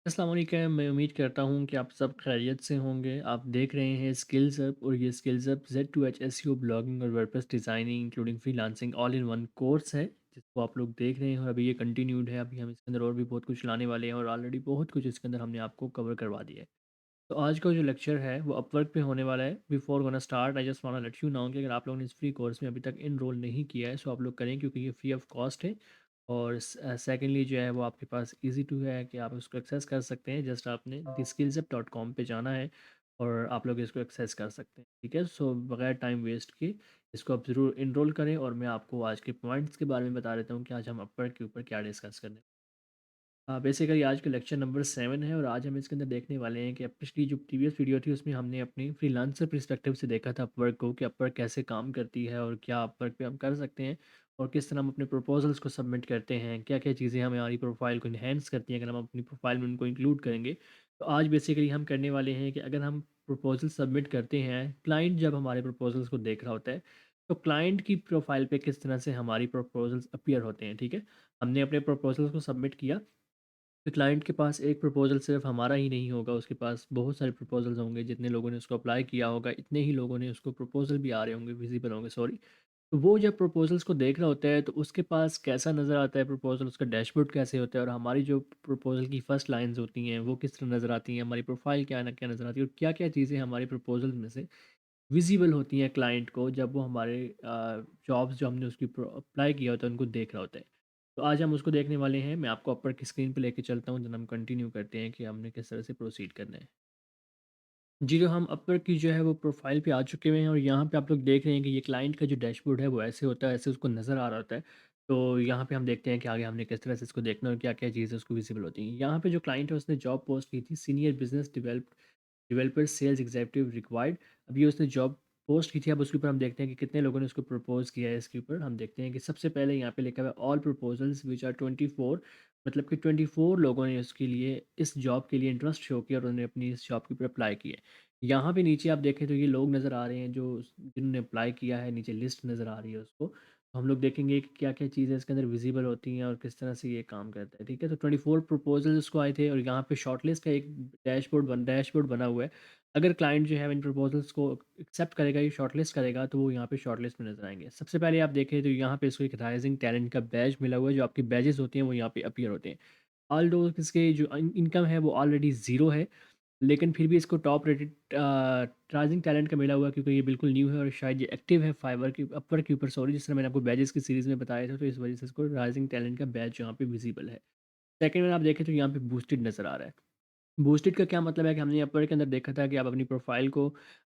अस्सलाम वालेकुम। मैं उम्मीद करता हूँ कि आप सब खैरियत से होंगे। आप देख रहे हैं स्किल्स अप और ये skills up Z2H SEO blogging और WordPress designing including freelancing all in one course है, जिसको आप लोग देख रहे हैं और अभी ये कंटिन्यूड है। अभी हम इसके अंदर और भी बहुत कुछ लाने वाले हैं और ऑलरेडी बहुत कुछ इसके अंदर हमने आपको कवर करवा दिया है। तो आज का जो लेक्चर है वो अपवर्क पे होने वाला है। Before gonna start I just want to let you know कि अगर आप लोगों ने इस फ्री कोर्स में अभी तक इनरोल नहीं किया है सो आप लोग करें, क्योंकि ये फ्री ऑफ कॉस्ट है। और सेकेंडली जो है वो आपके पास इजी टू है कि आप उसको एक्सेस कर सकते हैं। जस्ट आपने theskillsup.com पे जाना है और आप लोग इसको एक्सेस कर सकते हैं। ठीक है, सो बगैर टाइम वेस्ट किए इसको आप ज़रूर इनरोल करें और मैं आपको आज के पॉइंट्स के बारे में बता देता हूँ कि आज हम अपवर्क के ऊपर क्या डिस्कस करने। हाँ, बेसिकली आज का लेक्चर नंबर 7 है और आज हम इसके अंदर देखने वाले हैं कि अब पिछली जो प्रीवियस वीडियो थी उसमें हमने अपनी फ्रीलांसर पर्सपेक्टिव से देखा था अपवर्क को, कि अपवर्क कैसे काम करती है और क्या अपवर्क पे हम कर सकते हैं और किस तरह हम अपने प्रपोजल्स को सबमिट करते हैं, क्या-क्या चीज़ें हमारी प्रोफाइल को एनहांस करती हैं अगर हम अपनी प्रोफाइल में उनको इंक्लूड करेंगे। तो आज बेसिकली हम करने वाले हैं कि अगर हम प्रपोजल सबमिट करते हैं, क्लाइंट जब हमारे प्रपोजल्स को देख रहा होता है, तो क्लाइंट की प्रोफाइल पे किस तरह से हमारी प्रपोजल्स अपीयर होते हैं। ठीक है? हमने अपने प्रपोजल्स को सबमिट किया, तो क्लाइंट के पास एक प्रपोज़ल सिर्फ हमारा ही नहीं होगा, उसके पास बहुत सारे प्रपोज़ल्स होंगे। जितने लोगों ने उसको अप्लाई किया होगा, इतने ही लोगों ने उसको प्रपोज़ल भी आ रहे होंगे, विज़िबल होंगे, सॉरी। तो वो जब प्रपोज़ल्स को देख रहा होता है, तो उसके पास कैसा नज़र आता है प्रपोज़ल, उसका डैशबोर्ड कैसे होता है और हमारी जो प्रपोज़ल की फर्स्ट लाइन्स होती हैं, वो किस तरह नज़र आती हैं, हमारी प्रोफ़ाइल क्या न क्या नज़र आती है और क्या-क्या चीज़ें हमारी प्रपोज़ल में से विज़िबल होती हैं क्लाइंट को जब वो हमारे जॉब्स जो हमने उसकी अप्लाई किया होता है उनको देख रहा होता है। तो आज हम उसको देखने वाले हैं। मैं आपको अपर की स्क्रीन पे लेके चलता हूँ, देन हम कंटिन्यू करते हैं कि हमने किस तरह से प्रोसीड करना है। जी, जो हम अपर की जो है वो प्रोफ़ाइल पे आ चुके हुए हैं और यहाँ पे आप लोग देख रहे हैं कि ये क्लाइंट का जो डैशबोर्ड है वो ऐसे होता है, ऐसे उसको नज़र आ रहा होता है। तो यहाँ पे हम देखते हैं कि आगे हमने किस तरह से इसको देखना है और क्या-क्या चीज़ें उसको विज़िबल होती हैं। यहाँ पे जो क्लाइंट है उसने जॉब पोस्ट की थी, senior business developer sales executive required. अभी उसने जॉब पोस्ट की थी, अब उसके ऊपर हम देखते हैं कि कितने लोगों ने उसको प्रपोज़ किया है। इसके ऊपर हम देखते हैं कि सबसे पहले यहाँ पे लिखा हुआ है ऑल प्रपोजल्स व्हिच आर 24, मतलब कि 24 लोगों ने उसके लिए इस जॉब के लिए इंटरेस्ट शो किया और उन्होंने अपनी इस जॉब के ऊपर अप्लाई किया है। यहाँ पे नीचे आप देखें तो ये लोग नज़र आ रहे हैं जो जिन्होंने अप्लाई किया है, नीचे लिस्ट नज़र आ रही है उसको। तो हम लोग देखेंगे कि क्या-क्या चीज़ें इसके अंदर विज़िबल होती हैं और किस तरह से ये काम करता है, ठीक है? तो 24 प्रपोज़ल्स उसको आए थे और यहाँ पे शॉर्टलिस्ट का एक डैशबोर्ड बना हुआ है। अगर क्लाइंट जो है इन प्रपोज़ल्स को एक्सेप्ट करेगा, ये शॉर्टलिस्ट करेगा, तो वो यहाँ पे शॉर्टलिस्ट में नज़र आएँगे। सबसे पहले आप देखें तो यहाँ पे इसको एक राइज़िंग टैलेंट का बैज मिला हुआ है, जो आपके बैजेज़ होते हैं वो यहाँ पे अपीयर होते हैं। ऑल्दो इसके जो इनकम है वो ऑलरेडी ज़ीरो है, लेकिन फिर भी इसको टॉप रेटेड राइजिंग टैलेंट का मिला हुआ है, क्योंकि ये बिल्कुल न्यू है और शायद ये एक्टिव है फाइवर के अपवर्क के ऊपर, सॉरी, जिस तरह मैंने आपको बैजेस की सीरीज़ में बताया था, तो इस वजह से इसको राइजिंग टैलेंट का बैज यहाँ पे विजिबल है। सेकंड में आप देखें तो यहाँ पे बूस्टेड नज़र आ रहा है। बूस्टेड का क्या मतलब है कि हमने अपवर्क के अंदर देखा था कि आप अपनी प्रोफाइल को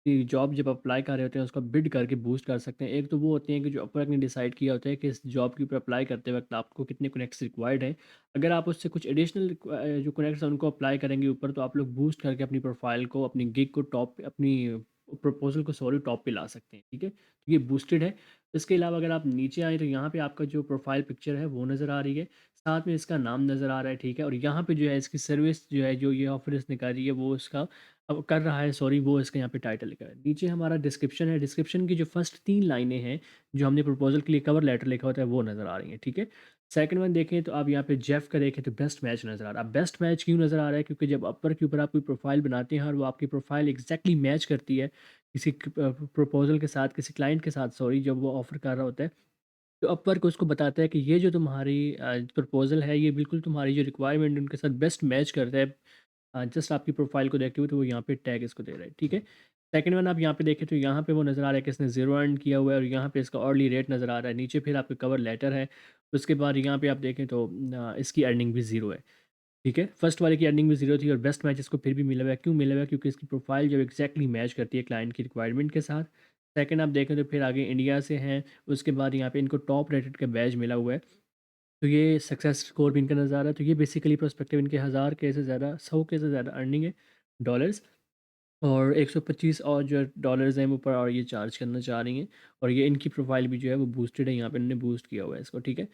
कि जॉब जब अप्लाई कर रहे होते हैं उसको बिड करके बूस्ट कर सकते हैं। एक तो वो होती है कि जो अपवर्क ने डिसाइड किया होता है कि इस जॉब के ऊपर अप्लाई करते वक्त आपको कितने कनेक्ट्स रिक्वायर्ड हैं। अगर आप उससे कुछ एडिशनल जो कनेक्ट्स हैं उनको अप्लाई करेंगे ऊपर, तो आप लोग बूस्ट करके अपनी प्रोफाइल को, अपनी गिग को टॉप पे, अपनी प्रपोजल को सॉरी टॉप पे ला सकते हैं। ठीक है, तो ये बूस्टेड है। इसके अलावा अगर आप नीचे आएँ तो यहाँ पे आपका जो प्रोफाइल पिक्चर है वो नज़र आ रही है, साथ में इसका नाम नज़र आ रहा है। ठीक है, और यहाँ पे जो है इसकी सर्विस जो है, जो ये ऑफ़र इसने करी है वो इसका अब कर रहा है, सॉरी, वो इसका यहाँ पे टाइटल लिखा है। नीचे हमारा डिस्क्रिप्शन है, डिस्क्रिप्शन की जो फर्स्ट 3 लाइनें हैं, जो हमने प्रपोज़ल के लिए कवर लेटर लिखा होता है, वो नज़र आ रही हैं। ठीक है? सेकंड वन देखें तो आप यहाँ पे जेफ का देखें तो बेस्ट मैच नज़र आ रहा है। अब बेस्ट मैच क्यों नज़र आ रहा है? क्योंकि जब अपवर्क के ऊपर आप कोई प्रोफ़ाइल बनाते हैं और वो आपकी प्रोफ़ाइल एग्ज़ैक्टली मैच करती है किसी प्रपोज़ल के साथ, किसी क्लाइंट के साथ, सॉरी, जब वो ऑफ़र कर रहा होता है, तो अपवर्क उसको बताता है कि ये जो तुम्हारी प्रपोज़ल है, ये बिल्कुल तुम्हारी जो रिक्वायरमेंट है उनके साथ बेस्ट मैच करता है। जस्ट आपकी प्रोफ़ाइल को देखते हुए, तो वो यहाँ पे टैग इसको दे रहा है, ठीक है। सेकंड वन आप यहाँ पे देखें तो यहाँ पे वो नज़र आ रहा है कि इसने 0 अर्न किया हुआ है और यहाँ पे इसका अर्ली रेट नज़र आ रहा है। नीचे फिर आपका कवर लेटर है, उसके बाद यहाँ पे आप देखें तो इसकी अर्निंग भी 0 है, ठीक है। फर्स्ट वाले की अर्निंग भी 0 थी और बेस्ट मैच इसको फिर भी मिला हुआ है। क्यों मिला हुआ है? क्योंकि इसकी प्रोफ़ाइल जब एग्ज़ैक्टली मैच करती है क्लाइंट की रिक्वायरमेंट के साथ। सेकंड आप देखें तो फिर आगे इंडिया से हैं, उसके बाद यहाँ पे इनको टॉप रेटेड का बैज मिला हुआ है। तो ये सक्सेस स्कोर भी इनका नज़र आ रहा है। तो ये बेसिकली पर्सपेक्टिव इनके 1000 के से ज़्यादा, 100 के से ज़्यादा अर्निंग है डॉलर्स, और 125 और जो डॉलर्स हैं वो पर और ये चार्ज करना चाह रही हैं। और ये इनकी प्रोफाइल भी जो है वो बूस्टेड है, यहाँ पे इन्होंने बूस्ट किया हुआ है इसको, ठीक है।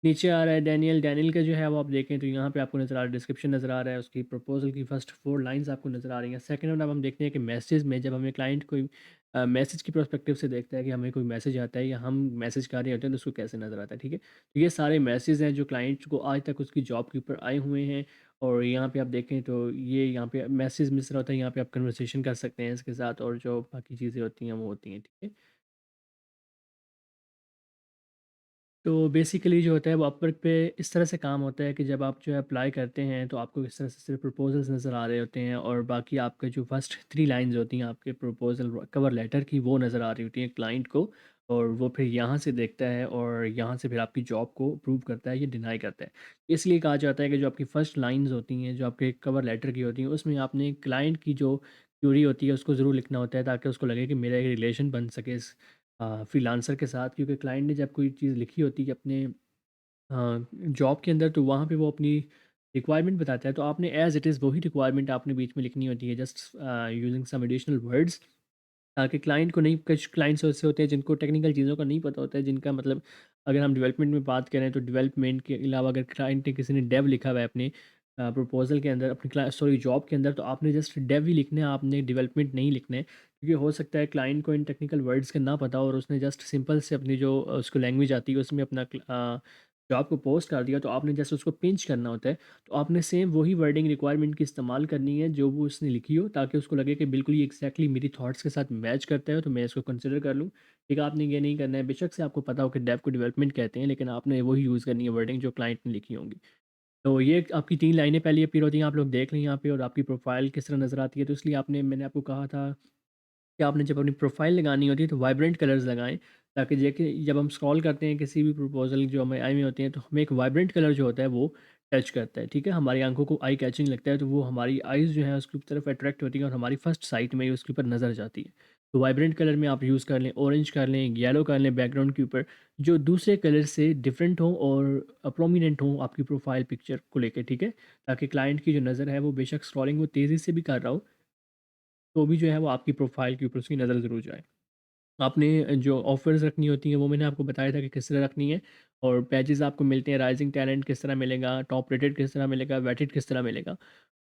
नीचे आ रहा है डैनियल, डैनियल का जो है वो आप देखें तो यहाँ पे आपको नज़र आ रहा है, डिस्क्रिप्शन नज़र आ रहा है, उसकी प्रपोजल की फर्स्ट 4 लाइंस आपको नज़र आ रही हैं। सेकंड वन अब हम देखते हैं कि मैसेज में जब हमें क्लाइंट कोई मैसेज की पर्सपेक्टिव से देखता है कि हमें कोई मैसेज आता है या हम मैसेज कर रहे होते हैं तो उसको कैसे नज़र आता है, ठीक है? तो ये सारे मैसेज हैं जो क्लाइंट को आज तक उसकी जॉब के ऊपर आए हुए हैं। और यहाँ पे आप देखें तो ये यहाँ पे मैसेज मिस रहा होता है, यहाँ पे आप कन्वर्सेशन कर सकते हैं इसके साथ, और जो बाकी चीज़ें होती हैं वो होती हैं, ठीक है? तो बेसिकली जो होता है वो अपवर्क पे इस तरह से काम होता है कि जब आप जो है अप्लाई करते हैं तो आपको इस तरह से सिर्फ प्रपोजल्स नज़र आ रहे होते हैं, और बाकी आपके जो फर्स्ट 3 लाइंस होती हैं आपके प्रपोजल कवर लेटर की, वो नज़र आ रही होती हैं क्लाइंट को। और वो फिर यहाँ से देखता है और यहाँ से फिर आपकी जॉब को अप्रूव करता है या डिनाई करता है। इसलिए कहा जाता है कि जो आपकी फ़र्स्ट लाइंस होती हैं जो आपके कवर लेटर की होती हैं उसमें आपने क्लाइंट की जो क्यूरी होती है उसको ज़रूर लिखना होता है, ताकि उसको लगे कि मेरा एक रिलेशन बन सके इस फ्रीलांसर के साथ। क्योंकि क्लाइंट ने जब कोई चीज़ लिखी होती है अपने जॉब के अंदर, तो वहाँ पे वो अपनी रिक्वायरमेंट बताता है, तो आपने एज़ इट इज़ वही रिक्वायरमेंट आपने बीच में लिखनी होती है, just using some additional words, ताकि क्लाइंट को नहीं, कुछ क्लाइंट्स ऐसे होते हैं जिनको टेक्निकल चीज़ों का नहीं पता होता है, जिनका मतलब अगर हम डेवलपमेंट में बात करें तो डेवलपमेंट के अलावा अगर क्लाइंट ने, किसी ने डेव लिखा हुआ है अपने प्रपोजल के अंदर, अपनी सॉरी जॉब के अंदर, तो आपने जस्ट डेव ही लिखना है, आपने डेवलपमेंट नहीं लिखना है। क्योंकि हो सकता है क्लाइंट को इन टेक्निकल वर्ड्स का ना पता हो और उसने जस्ट सिंपल से अपनी जो उसको लैंग्वेज आती है उसमें अपना जॉब को पोस्ट कर दिया, तो आपने जस्ट उसको पिंच करना होता है। तो आपने सेम वही वर्डिंग रिक्वायरमेंट की इस्तेमाल करनी है जो वो उसने लिखी हो, ताकि उसको लगे कि बिल्कुल ये एग्जैक्टली मेरी थॉट्स के साथ मैच करता है, तो मैं इसको कंसिडर कर लूँ। ठीक है, आपने ये नहीं करना है, बेशक से आपको पता हो कि डेव को डेवलपमेंट कहते हैं, लेकिन आपने वही यूज़ करनी है वर्डिंग जो क्लाइंट ने लिखी होंगी। तो ये आपकी 3 लाइनें पहली अपीयर होती हैं, आप लोग देख लें यहाँ पे, और आपकी प्रोफाइल किस तरह नज़र आती है। तो इसलिए आपने, मैंने आपको कहा था कि आपने जब अपनी प्रोफ़ाइल लगानी होती है तो वाइब्रेंट कलर्स लगाएँ, ताकि देखिए जब हम स्क्रॉल करते हैं किसी भी प्रपोज़ल जो हमें आई में होती हैं, तो हमें एक वाइब्रेंट कलर जो होता है वो टच करता है, ठीक है? हमारी आँखों को आई कैचिंग लगता है, तो वो हमारी आइज़ जो है उसकी तरफ अट्रैक्ट होती हैं और हमारी फर्स्ट साइट में ही उसके ऊपर नज़र जाती है। तो वाइब्रेंट कलर में आप यूज़ कर लें, ऑरेंज कर लें, येलो कर लें बैकग्राउंड के ऊपर, जो दूसरे कलर से डिफरेंट हो और प्रोमिनेंट हो आपकी प्रोफ़ाइल पिक्चर को लेके, ठीक है? ताकि क्लाइंट की जो नज़र है वो बेशक स्क्रॉलिंग वो तेज़ी से भी कर रहा हो, तो भी जो है वो आपकी प्रोफ़ाइल के ऊपर उसकी नज़र ज़रूर जाए। आपने जो ऑफ़र्स रखनी होती हैं वो मैंने आपको बताया था कि किस तरह रखनी है, और पैजेज़ आपको मिलते हैं, राइज़िंग टैलेंट किस तरह मिलेगा, टॉप रेटेड किस तरह मिलेगा, वेटेड किस तरह मिलेगा,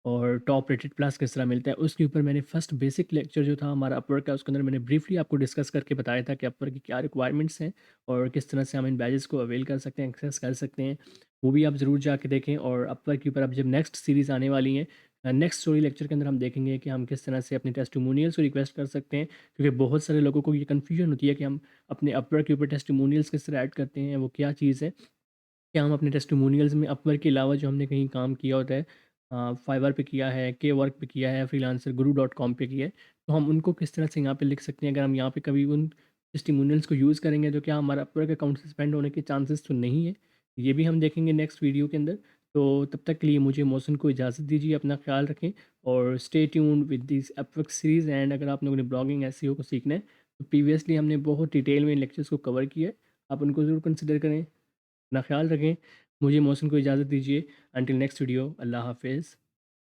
और टॉप रेटेड प्लस किस तरह मिलता है। उसके ऊपर मैंने फर्स्ट बेसिक लेक्चर जो था हमारा अपवर्क का, उसके अंदर मैंने ब्रीफली आपको डिस्कस करके बताया था कि अपवर्क की क्या रिक्वायरमेंट्स हैं और किस तरह से हम इन बैजेस को अवेल कर सकते हैं, एक्सेस कर सकते हैं। वो भी आप ज़रूर जाके देखें। और अपवर्क के ऊपर अब जब नेक्स्ट सीरीज़ आने वाली है, नेक्स्ट स्टोरी लेक्चर के अंदर हम देखेंगे कि हम किस तरह से अपने टेस्टिमोनियल्स को रिक्वेस्ट कर सकते हैं। क्योंकि बहुत सारे लोगों को ये कन्फ्यूजन होती है कि हम अपने अपवर्क के ऊपर टेस्टिमोनियल्स किस तरह ऐड करते हैं, वो क्या चीज़ है। क्या हम अपने टेस्टिमोनियल्स में अपवर्क के अलावा जो हमने कहीं काम किया होता है, फाइवर पे किया है, के वर्क पे किया है, फ्रीलांसर गुरु डॉट कॉम पे किया है, तो हम उनको किस तरह से यहाँ पे लिख सकते हैं। अगर हम यहाँ पे कभी उन टेस्टिमोनियल्स को यूज़ करेंगे तो क्या हमारा अपवर्क अकाउंट सस्पेंड होने के चांसेस तो नहीं है। ये भी हम देखेंगे नेक्स्ट वीडियो के अंदर। तो तब तक के लिए मुझे मौसम को इजाज़त दीजिए, अपना ख्याल रखें और stay tuned with this Upwork series. And अगर आप लोगों ने ब्लॉगिंग एसईओ को सीखना है तो प्रीवियसली हमने बहुत डिटेल में इन लेक्चर्स को कवर किया है, आप उनको ज़रूर कंसिडर करें। अपना ख़्याल रखें। मुझे मौसम को इजाज़त दीजिए। अंटिल नेक्स्ट वीडियो, अल्लाह हाफ़िज़।